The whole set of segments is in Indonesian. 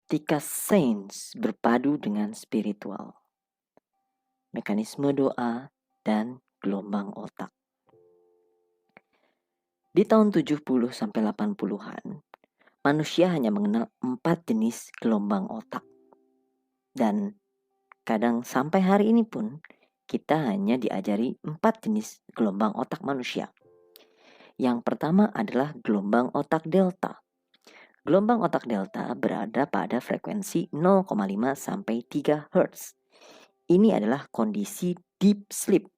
Ketika sains berpadu dengan spiritual, mekanisme doa, dan gelombang otak. Di tahun 70 sampai 80-an, manusia hanya mengenal 4 jenis gelombang otak. Dan kadang sampai hari ini pun kita hanya diajari 4 jenis gelombang otak manusia. Yang pertama adalah gelombang otak delta. Gelombang otak delta berada pada frekuensi 0,5 sampai 3 Hz. Ini adalah kondisi deep sleep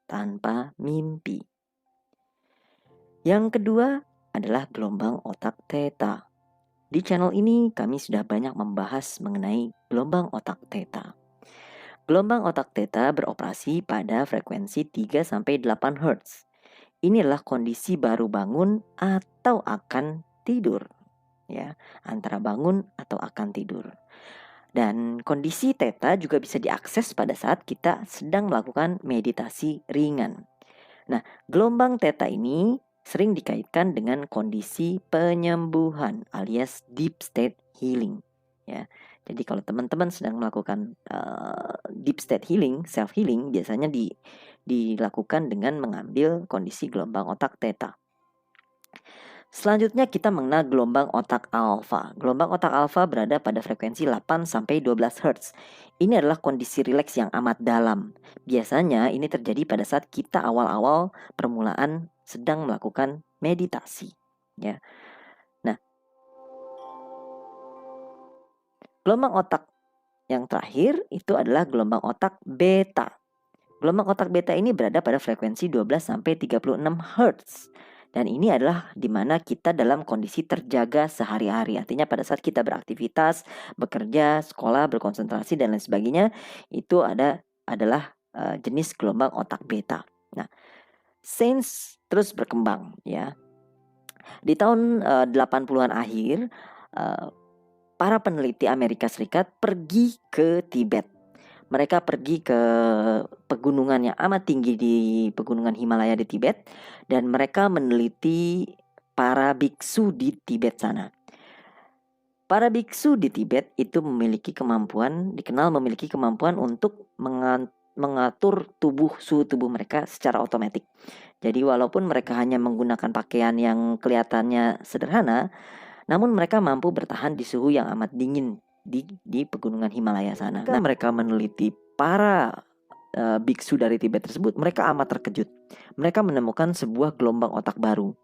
tanpa mimpi. Yang kedua adalah gelombang otak theta. Di channel ini kami sudah banyak membahas mengenai gelombang otak theta. Gelombang otak theta beroperasi pada frekuensi 3 sampai 8 Hz. Ini adalah kondisi baru bangun atau akan tidur, ya, antara bangun atau akan tidur. Dan kondisi theta juga bisa diakses pada saat kita sedang melakukan meditasi ringan. Nah, gelombang theta ini sering dikaitkan dengan kondisi penyembuhan alias deep state healing, ya. Jadi kalau teman-teman sedang melakukan deep state healing, self healing, biasanya dilakukan dengan mengambil kondisi gelombang otak theta. Selanjutnya kita mengenal gelombang otak alfa. Gelombang otak alfa berada pada frekuensi 8 sampai 12 Hz. Ini adalah kondisi rileks yang amat dalam. Biasanya ini terjadi pada saat kita awal-awal permulaan sedang melakukan meditasi, ya. Nah, gelombang otak yang terakhir itu adalah gelombang otak beta. Gelombang otak beta ini berada pada frekuensi 12 sampai 36 Hz. Dan ini adalah di mana kita dalam kondisi terjaga sehari-hari. Artinya pada saat kita beraktivitas, bekerja, sekolah, berkonsentrasi dan lain sebagainya, itu adalah jenis gelombang otak beta. Nah, sains terus berkembang, ya. Di tahun 80-an akhir, para peneliti Amerika Serikat pergi ke Tibet. Mereka pergi ke pegunungan yang amat tinggi di pegunungan Himalaya di Tibet, dan mereka meneliti para biksu di Tibet sana. Para biksu di Tibet itu dikenal memiliki kemampuan untuk mengatur suhu tubuh mereka secara otomatis. Jadi walaupun mereka hanya menggunakan pakaian yang kelihatannya sederhana, namun mereka mampu bertahan di suhu yang amat dingin di pegunungan Himalaya sana. Nah, mereka meneliti para biksu dari Tibet tersebut, mereka amat terkejut. Mereka menemukan sebuah gelombang otak baru.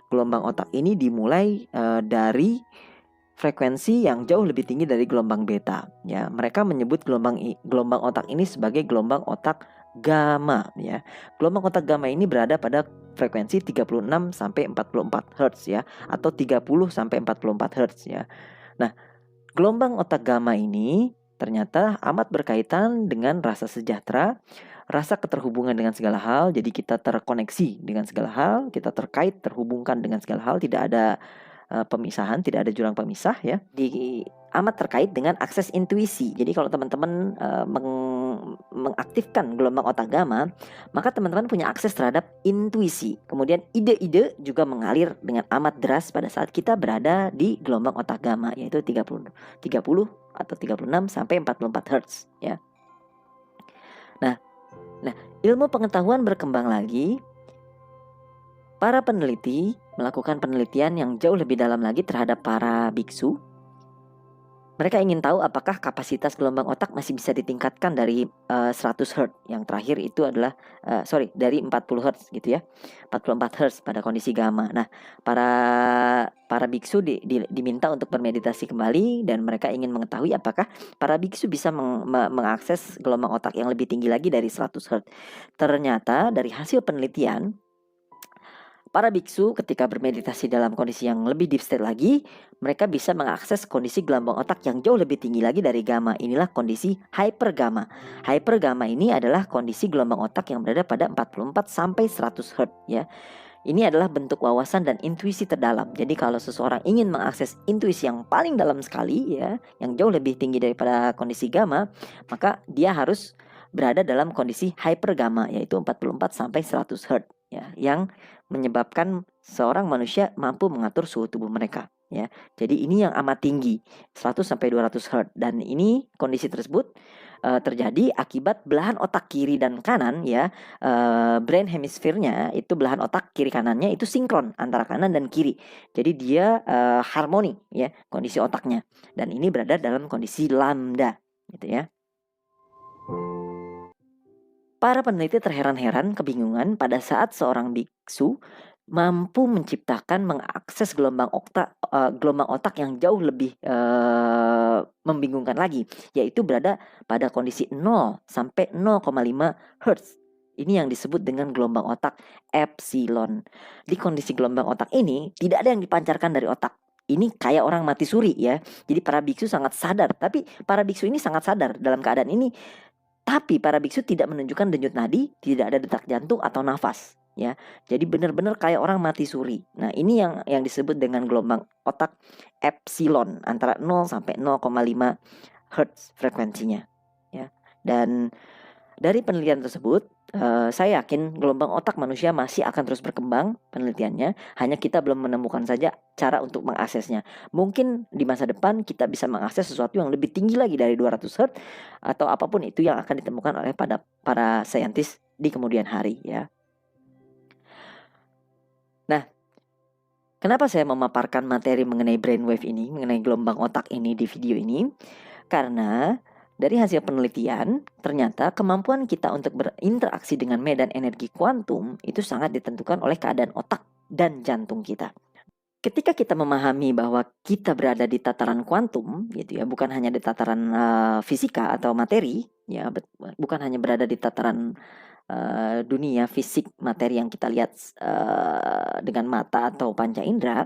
Gelombang otak ini dimulai dari frekuensi yang jauh lebih tinggi dari gelombang beta, ya. Mereka menyebut gelombang otak ini sebagai gelombang otak gamma, ya. Gelombang otak gamma ini berada pada frekuensi 36 sampai 44 Hz, ya, atau 30 sampai 44 Hz, ya. Nah, gelombang otak gamma ini ternyata amat berkaitan dengan rasa sejahtera, rasa keterhubungan dengan segala hal. Jadi kita terkoneksi dengan segala hal, kita terhubungkan dengan segala hal, tidak ada pemisahan, tidak ada jurang pemisah, ya. Amat terkait dengan akses intuisi. Jadi kalau teman-teman mengaktifkan gelombang otak gamma, maka teman-teman punya akses terhadap intuisi. Kemudian ide-ide juga mengalir dengan amat deras pada saat kita berada di gelombang otak gamma, yaitu 30 atau 36 sampai 44 Hz, ya. Nah, ilmu pengetahuan berkembang lagi. Para peneliti melakukan penelitian yang jauh lebih dalam lagi terhadap para biksu. Mereka ingin tahu apakah kapasitas gelombang otak masih bisa ditingkatkan dari 100 Hz. Yang terakhir itu adalah dari 40 Hz gitu, ya. 44 Hz pada kondisi gamma. Nah, para biksu diminta untuk bermeditasi kembali, dan mereka ingin mengetahui apakah para biksu bisa mengakses gelombang otak yang lebih tinggi lagi dari 100 Hz. Ternyata dari hasil penelitian, para biksu ketika bermeditasi dalam kondisi yang lebih deep state lagi, mereka bisa mengakses kondisi gelombang otak yang jauh lebih tinggi lagi dari gamma. Inilah kondisi hypergamma. Hypergamma ini adalah kondisi gelombang otak yang berada pada 44 sampai 100 Hz, ya. Ini adalah bentuk wawasan dan intuisi terdalam. Jadi kalau seseorang ingin mengakses intuisi yang paling dalam sekali, ya, yang jauh lebih tinggi daripada kondisi gamma, maka dia harus berada dalam kondisi hypergamma, yaitu 44 sampai 100 Hz, ya, yang menyebabkan seorang manusia mampu mengatur suhu tubuh mereka. ya. Jadi ini yang amat tinggi, 100 sampai 200 Hz, dan ini kondisi tersebut terjadi akibat belahan otak kiri dan kanan ya, brain hemisphere-nya itu belahan otak kiri kanannya itu sinkron antara kanan dan kiri. Jadi dia harmoni ya kondisi otaknya, dan ini berada dalam kondisi lambda gitu ya. Para peneliti terheran-heran kebingungan pada saat seorang biksu mampu menciptakan mengakses gelombang otak yang jauh lebih membingungkan lagi, yaitu berada pada kondisi 0 sampai 0,5 Hz. Ini yang disebut dengan gelombang otak epsilon. Di kondisi gelombang otak ini tidak ada yang dipancarkan dari otak. Ini kayak orang mati suri ya. Jadi para biksu sangat sadar, tapi para biksu ini sangat sadar dalam keadaan ini. Tapi para biksu tidak menunjukkan denyut nadi, tidak ada detak jantung atau nafas ya. Jadi benar-benar kayak orang mati suri. Nah, ini yang disebut dengan gelombang otak epsilon, antara 0 sampai 0,5 Hz frekuensinya ya. Dan dari penelitian tersebut, saya yakin gelombang otak manusia masih akan terus berkembang penelitiannya, hanya kita belum menemukan saja cara untuk mengaksesnya. Mungkin di masa depan kita bisa mengakses sesuatu yang lebih tinggi lagi dari 200 Hz, atau apapun itu yang akan ditemukan oleh para saintis di kemudian hari ya. Nah, kenapa saya memaparkan materi mengenai brainwave ini, mengenai gelombang otak ini di video ini? Karena dari hasil penelitian, ternyata kemampuan kita untuk berinteraksi dengan medan energi kuantum itu sangat ditentukan oleh keadaan otak dan jantung kita. Ketika kita memahami bahwa kita berada di tataran kuantum, gitu ya, bukan hanya di tataran fisika atau materi, ya, bukan hanya berada di tataran dunia fisik materi yang kita lihat dengan mata atau panca indera,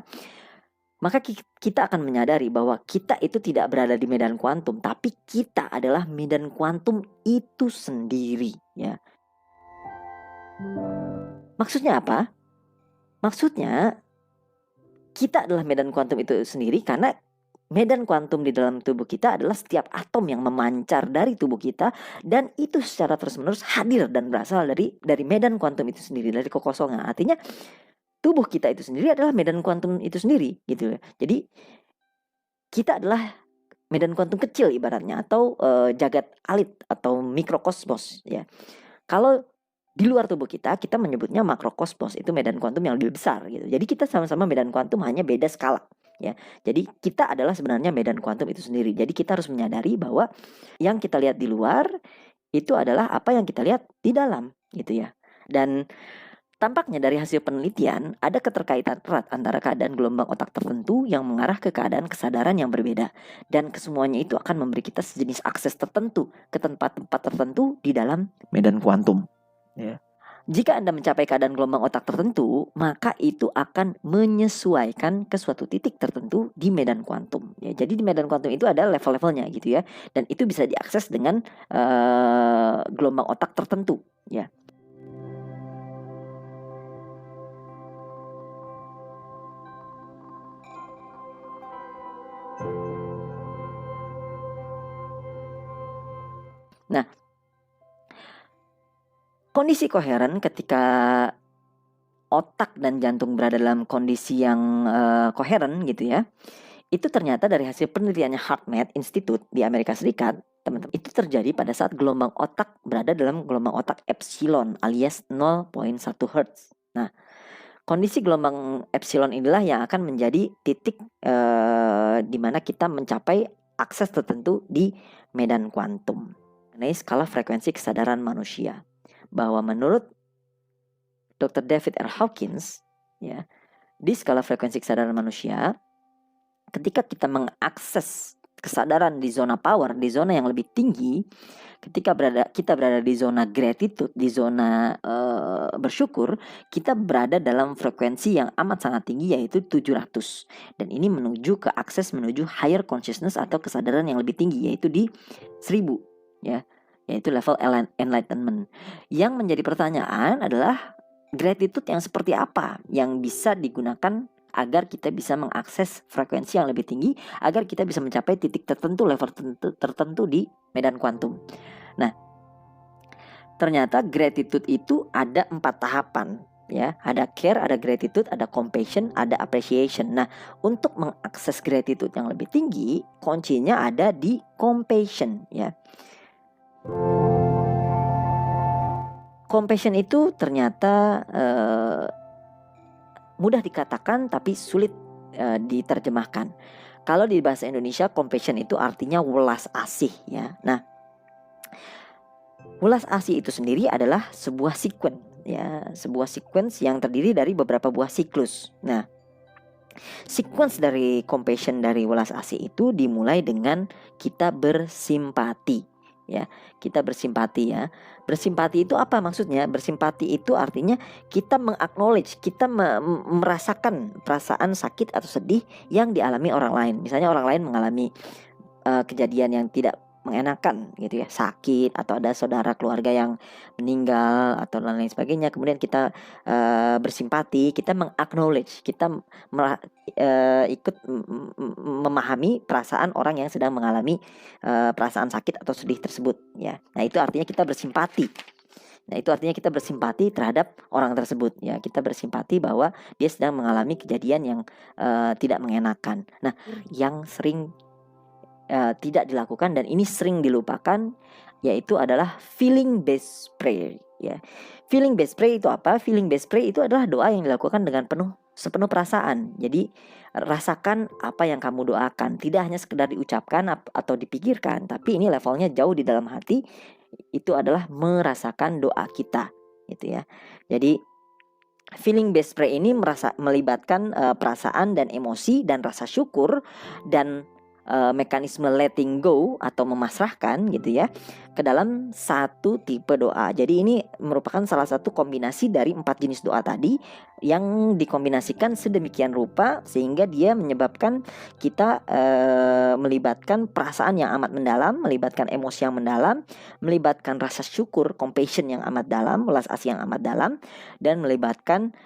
maka kita akan menyadari bahwa kita itu tidak berada di medan kuantum, tapi kita adalah medan kuantum itu sendiri ya. Maksudnya apa? Maksudnya kita adalah medan kuantum itu sendiri karena medan kuantum di dalam tubuh kita adalah setiap atom yang memancar dari tubuh kita, dan itu secara terus-menerus hadir dan berasal dari medan kuantum itu sendiri, dari kekosongan. Artinya tubuh kita itu sendiri adalah medan kuantum itu sendiri gitu ya. Jadi kita adalah medan kuantum kecil ibaratnya, atau jagat alit atau mikrokosmos ya. Kalau di luar tubuh kita menyebutnya makrokosmos, itu medan kuantum yang lebih besar gitu. Jadi kita sama-sama medan kuantum, hanya beda skala ya. Jadi kita adalah sebenarnya medan kuantum itu sendiri. Jadi kita harus menyadari bahwa yang kita lihat di luar itu adalah apa yang kita lihat di dalam gitu ya. Dan tampaknya dari hasil penelitian ada keterkaitan erat antara keadaan gelombang otak tertentu yang mengarah ke keadaan kesadaran yang berbeda, dan kesemuanya itu akan memberi kita sejenis akses tertentu ke tempat-tempat tertentu di dalam medan kuantum. Ya. Jika Anda mencapai keadaan gelombang otak tertentu, maka itu akan menyesuaikan ke suatu titik tertentu di medan kuantum. Ya, jadi di medan kuantum itu ada level-levelnya gitu ya, dan itu bisa diakses dengan gelombang otak tertentu. Ya. Nah, kondisi koheren ketika otak dan jantung berada dalam kondisi yang koheren gitu ya, itu ternyata dari hasil penelitiannya HeartMath Institute di Amerika Serikat, teman-teman, itu terjadi pada saat gelombang otak berada dalam gelombang otak epsilon alias 0,1 Hz. Nah, kondisi gelombang epsilon inilah yang akan menjadi titik di mana kita mencapai akses tertentu di medan kuantum. Mengenai skala frekuensi kesadaran manusia, bahwa menurut Dr. David R. Hawkins ya, di skala frekuensi kesadaran manusia, ketika kita mengakses kesadaran di zona power, di zona yang lebih tinggi, ketika kita berada di zona gratitude, di zona bersyukur, kita berada dalam frekuensi yang amat sangat tinggi, yaitu 700. Dan ini menuju ke akses menuju higher consciousness atau kesadaran yang lebih tinggi, yaitu di 1000 ya, yaitu level enlightenment. Yang menjadi pertanyaan adalah gratitude yang seperti apa yang bisa digunakan agar kita bisa mengakses frekuensi yang lebih tinggi, agar kita bisa mencapai titik tertentu, level tertentu di medan kuantum. Nah, ternyata gratitude itu ada 4 tahapan ya. Ada care, ada gratitude, ada compassion, ada appreciation. Nah, untuk mengakses gratitude yang lebih tinggi, kuncinya ada di compassion, ya. Compassion itu ternyata mudah dikatakan tapi sulit diterjemahkan. Kalau di bahasa Indonesia, compassion itu artinya welas asih, ya. Nah, welas asih itu sendiri adalah sebuah sequence, ya, sebuah sequence yang terdiri dari beberapa buah siklus. Nah, sequence dari compassion, dari welas asih itu dimulai dengan kita bersimpati, ya. Kita bersimpati, ya. Bersimpati itu apa maksudnya? Bersimpati itu artinya kita mengaknowledge, kita merasakan perasaan sakit atau sedih yang dialami orang lain. Misalnya orang lain mengalami kejadian yang tidak mengenakan gitu ya, sakit, atau ada saudara keluarga yang meninggal atau lain sebagainya. Kemudian kita bersimpati, kita mengaknowledge, kita ikut memahami perasaan orang yang sedang mengalami perasaan sakit atau sedih tersebut, ya. Nah, itu artinya kita bersimpati. Nah, itu artinya kita bersimpati terhadap orang tersebut, ya. Kita bersimpati bahwa dia sedang mengalami kejadian yang tidak mengenakan. Nah, yang sering tidak dilakukan dan ini sering dilupakan, yaitu adalah feeling based prayer, ya. Feeling based prayer itu apa? Feeling based prayer itu adalah doa yang dilakukan dengan sepenuh perasaan. Jadi rasakan apa yang kamu doakan, tidak hanya sekedar diucapkan atau dipikirkan, tapi ini levelnya jauh di dalam hati. Itu adalah merasakan doa kita, gitu ya. Jadi feeling based prayer ini melibatkan perasaan dan emosi dan rasa syukur dan mekanisme letting go atau memasrahkan, gitu ya, ke dalam satu tipe doa. Jadi ini merupakan salah satu kombinasi dari 4 jenis doa tadi yang dikombinasikan sedemikian rupa sehingga dia menyebabkan kita melibatkan perasaan yang amat mendalam, melibatkan emosi yang mendalam, melibatkan rasa syukur, compassion yang amat dalam, welas asih yang amat dalam, dan melibatkan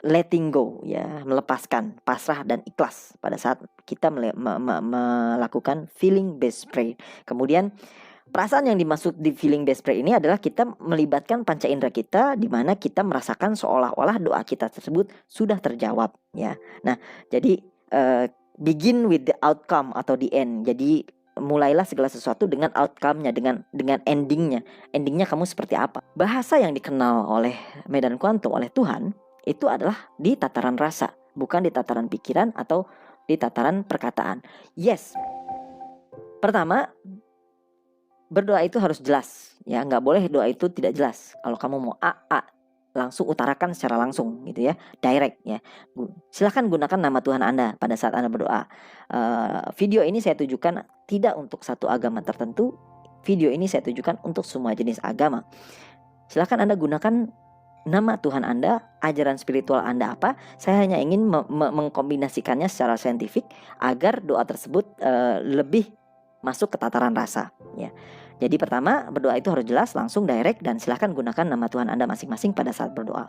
letting go, ya, melepaskan, pasrah dan ikhlas pada saat kita melakukan feeling based prayer. Kemudian perasaan yang dimaksud di feeling based prayer ini adalah kita melibatkan panca indera kita, di mana kita merasakan seolah-olah doa kita tersebut sudah terjawab, ya. Nah, jadi begin with the outcome atau the end. Jadi mulailah segala sesuatu dengan outcome-nya, dengan endingnya. Endingnya kamu seperti apa? Bahasa yang dikenal oleh Medan Kuantum, oleh Tuhan, itu adalah di tataran rasa, bukan di tataran pikiran atau di tataran perkataan. Yes, pertama, berdoa itu harus jelas, ya. Nggak boleh doa itu tidak jelas. Kalau kamu mau A, langsung utarakan secara langsung, gitu ya, direct, ya. Silahkan gunakan nama Tuhan Anda pada saat Anda berdoa. Video ini saya tujukan tidak untuk satu agama tertentu. Video ini saya tujukan untuk semua jenis agama. Silahkan Anda gunakan nama Tuhan Anda, ajaran spiritual Anda apa. Saya hanya ingin mengkombinasikannya secara saintifik agar doa tersebut lebih masuk ke tataran rasa, ya. Jadi pertama, berdoa itu harus jelas, langsung, direct, dan silahkan gunakan nama Tuhan Anda masing-masing pada saat berdoa.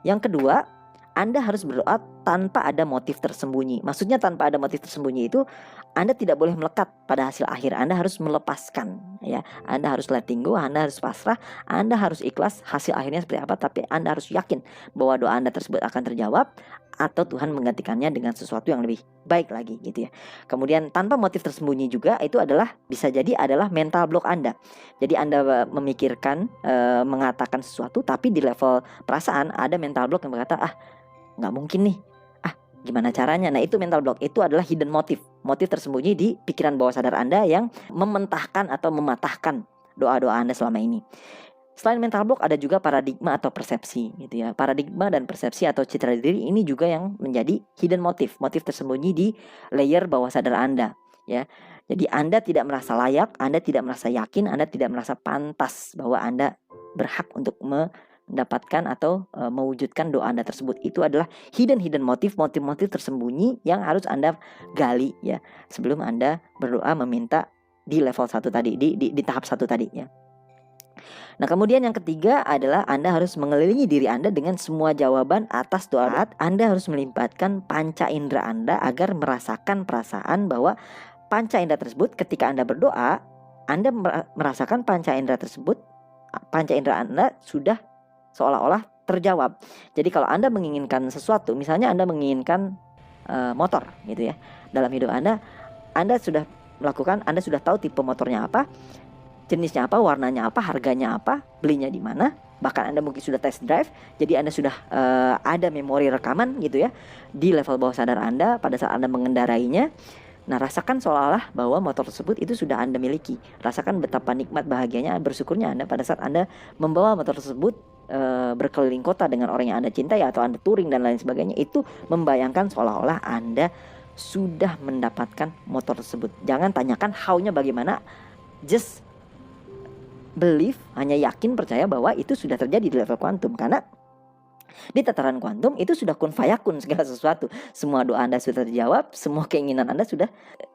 Yang kedua, Anda harus berdoa tanpa ada motif tersembunyi. Maksudnya tanpa ada motif tersembunyi itu Anda tidak boleh melekat pada hasil akhir. Anda harus melepaskan, ya. Anda harus letting go, Anda harus pasrah, Anda harus ikhlas hasil akhirnya seperti apa, tapi Anda harus yakin bahwa doa Anda tersebut akan terjawab atau Tuhan menggantikannya dengan sesuatu yang lebih baik lagi, gitu ya. Kemudian tanpa motif tersembunyi juga itu adalah bisa jadi adalah mental block Anda. Jadi Anda memikirkan mengatakan sesuatu, tapi di level perasaan ada mental block yang berkata, nggak mungkin nih, gimana caranya? Nah, itu mental block, itu adalah hidden motif tersembunyi di pikiran bawah sadar Anda yang mementahkan atau mematahkan doa-doa Anda selama ini. Selain mental block, ada juga paradigma atau persepsi, gitu ya. Paradigma dan persepsi atau citra diri ini juga yang menjadi hidden motif tersembunyi di layer bawah sadar Anda, ya. Jadi Anda tidak merasa layak, Anda tidak merasa yakin, Anda tidak merasa pantas bahwa Anda berhak untuk mendapatkan atau mewujudkan doa Anda tersebut. Itu adalah hidden motif tersembunyi yang harus Anda gali, ya, sebelum Anda berdoa meminta di level 1 tadi, di tahap 1 tadi, ya. Nah, kemudian yang ketiga adalah Anda harus mengelilingi diri Anda dengan semua jawaban atas doa. Anda harus melibatkan panca indera Anda agar merasakan perasaan bahwa panca indera tersebut ketika Anda berdoa, Anda merasakan panca indera tersebut, panca indera Anda sudah seolah-olah terjawab. Jadi kalau Anda menginginkan sesuatu, misalnya Anda menginginkan motor gitu ya. Dalam hidup Anda sudah melakukan, Anda sudah tahu tipe motornya apa, jenisnya apa, warnanya apa, harganya apa, belinya di mana. Bahkan Anda mungkin sudah test drive, jadi Anda sudah ada memori rekaman gitu ya di level bawah sadar Anda pada saat Anda mengendarainya. Nah, rasakan seolah-olah bahwa motor tersebut itu sudah Anda miliki. Rasakan betapa nikmat, bahagianya, bersyukurnya Anda pada saat Anda membawa motor tersebut berkeliling kota dengan orang yang Anda cintai, atau Anda touring dan lain sebagainya. Itu membayangkan seolah-olah Anda sudah mendapatkan motor tersebut. Jangan tanyakan how-nya bagaimana, just believe, hanya yakin, percaya bahwa itu sudah terjadi di level kuantum. Karena di tataran kuantum itu sudah kun fayakun segala sesuatu. Semua doa Anda sudah terjawab, semua keinginan Anda sudah,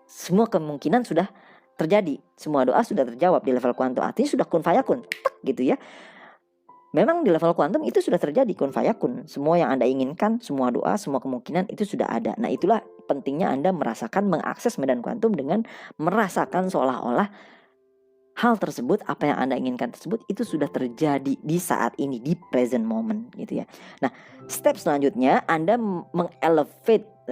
semua kemungkinan sudah terjadi. Semua doa sudah terjawab di level kuantum. Artinya sudah kun fayakun, gitu ya. Memang di level kuantum itu sudah terjadi kun fayakun. Semua yang Anda inginkan, semua doa, semua kemungkinan itu sudah ada. Nah, itulah pentingnya Anda merasakan, mengakses medan kuantum dengan merasakan seolah-olah hal tersebut, apa yang Anda inginkan tersebut itu sudah terjadi di saat ini, di present moment gitu ya. Nah, step selanjutnya Anda mengelevate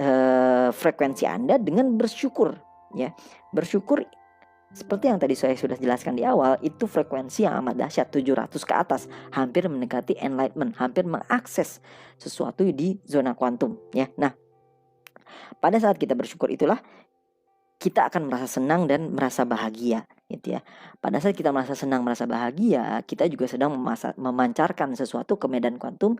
frekuensi Anda dengan bersyukur ya. Bersyukur seperti yang tadi saya sudah jelaskan di awal, itu frekuensi yang amat dahsyat, 700 ke atas, hampir mendekati enlightenment, hampir mengakses sesuatu di zona kuantum ya. Nah, pada saat kita bersyukur itulah kita akan merasa senang dan merasa bahagia gitu ya. Pada saat kita merasa senang, merasa bahagia, kita juga sedang memancarkan sesuatu ke medan kuantum